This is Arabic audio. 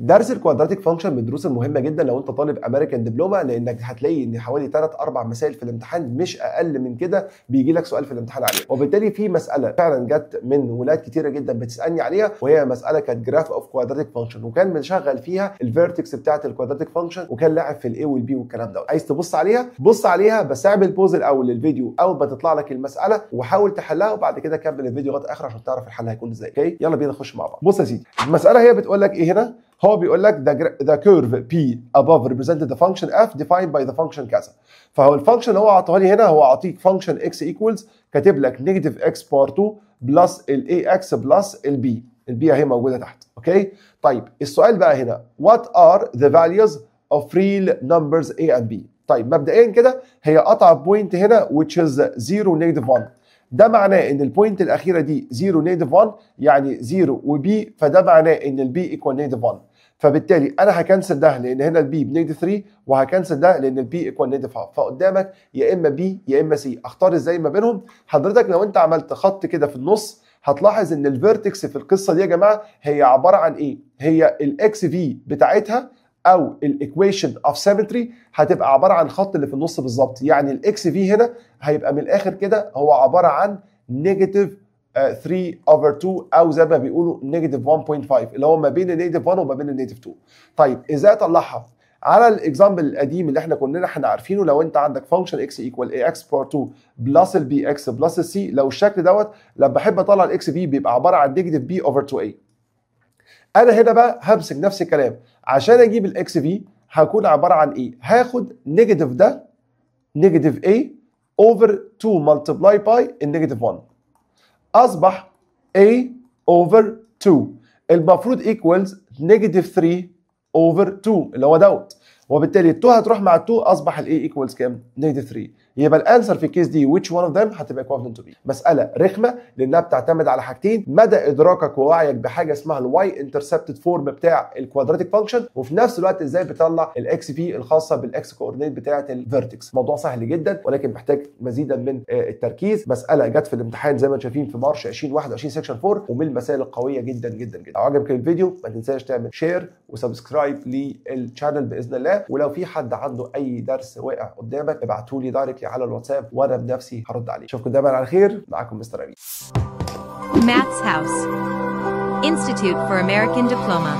درس الكوادراتيك فانكشن من الدروس المهمه جدا لو انت طالب امريكان دبلومه، لانك هتلاقي ان حوالي 3-4 مسائل في الامتحان، مش اقل من كده بيجي لك سؤال في الامتحان عليه. وبالتالي في مساله فعلا جت من ولاد كتيره جدا بتسالني عليها، وهي مساله كانت جراف اوف كوادراتيك فانكشن، وكان مشغل فيها الفيرتكس بتاعه الكوادراتيك فانكشن، وكان لاعب في الاي والبي والكلام ده. عايز تبص عليها بص عليها، بس اعمل بوز الاول للفيديو اول ما تطلع لك المساله، وحاول تحلها، وبعد كده كمل الفيديو لغايه اخر عشان تعرف الحل هيكون ازاي. اوكي يلا بينا نخش مع بعض. بص يا سيدي، المساله هي بتقول لك ايه هنا؟ هو بيقول لك the curve P above represented the function F defined by the function كذا. فهو الفانكشن اللي هو عطاها لي هنا، هو عطيك function x equals كاتب لك negative x باور 2 بلس ال ax بلس ال b. البي اهي موجوده تحت. اوكي طيب السؤال بقى هنا what are the values of real numbers a and b. طيب مبدئيا كده هي قطع بوينت هنا which is 0 negative 1. ده معناه ان البوينت الاخيره دي 0 نيجاتيف 1 يعني 0 وبي، فده معناه ان البي ايكوال نيجاتيف 1. فبالتالي انا هكنسل ده لان هنا البي بنيجاتيف 3، وهكنسل ده لان البي ايكوال نيجاتيف هاف. فقدامك يا اما بي يا اما سي، اختار ازاي ما بينهم؟ حضرتك لو انت عملت خط كده في النص هتلاحظ ان الفيرتكس في القصه دي يا جماعه هي عباره عن ايه؟ هي الاكس في بتاعتها او الايكويشن اوف سيمتري هتبقى عباره عن الخط اللي في النص بالظبط. يعني الاكس في هنا هيبقى من الاخر كده هو عباره عن نيجاتيف 3 over 2 او زي ما بيقولوا نيجاتيف 1.5 اللي هو ما بين النيجاتيف 1 وما بين النيجاتيف 2. طيب ازاي اطلعها؟ على الاكزامبل القديم اللي احنا عارفينه، لو انت عندك فانكشن اكس ايكوال اي اكس باور 2 بلس البي اكس بلس السي، لو الشكل دوت لما بحب اطلع الاكس في بيبقى عباره عن نيجاتيف بي اوفر 2 اي. انا هنا بقى همسك نفس الكلام عشان اجيب الاكس في، هكون عباره عن ايه؟ هاخد نيجاتيف ده نيجاتيف a over 2 multiply by النيجاتيف 1، اصبح a over 2 المفروض equals نيجاتيف 3 over 2 اللي هو دوت، وبالتالي ال 2 هتروح مع ال 2 اصبح ال a equals كام؟ نيجاتيف 3. يبقى الانسر في الكيس دي which one of them هتبقى equivalent to b. مساله رخمه لانها بتعتمد على حاجتين: مدى ادراكك ووعيك بحاجه اسمها الواي انترسبتد فورم بتاع الكوادراتيك فانكشن، وفي نفس الوقت ازاي بتطلع الاكس في الخاصه بالاكس كوردينيت بتاعه الفيرتكس. موضوع سهل جدا ولكن محتاج مزيدا من التركيز. مساله جت في الامتحان زي ما انتم شايفين في مارش 2021 سيكشن 4، ومن المسائل القويه جدا جدا جدا. لو عجبك الفيديو ما تنساش تعمل شير وسبسكرايب للشانل باذن الله، ولو في حد عنده اي درس واقع قدامك ابعتوا لي دايركتلي على الواتساب وانا بنفسي هرد عليه. اشوفكم دايما على خير. معاكم مستر امين. Maths House Institute for American Diploma.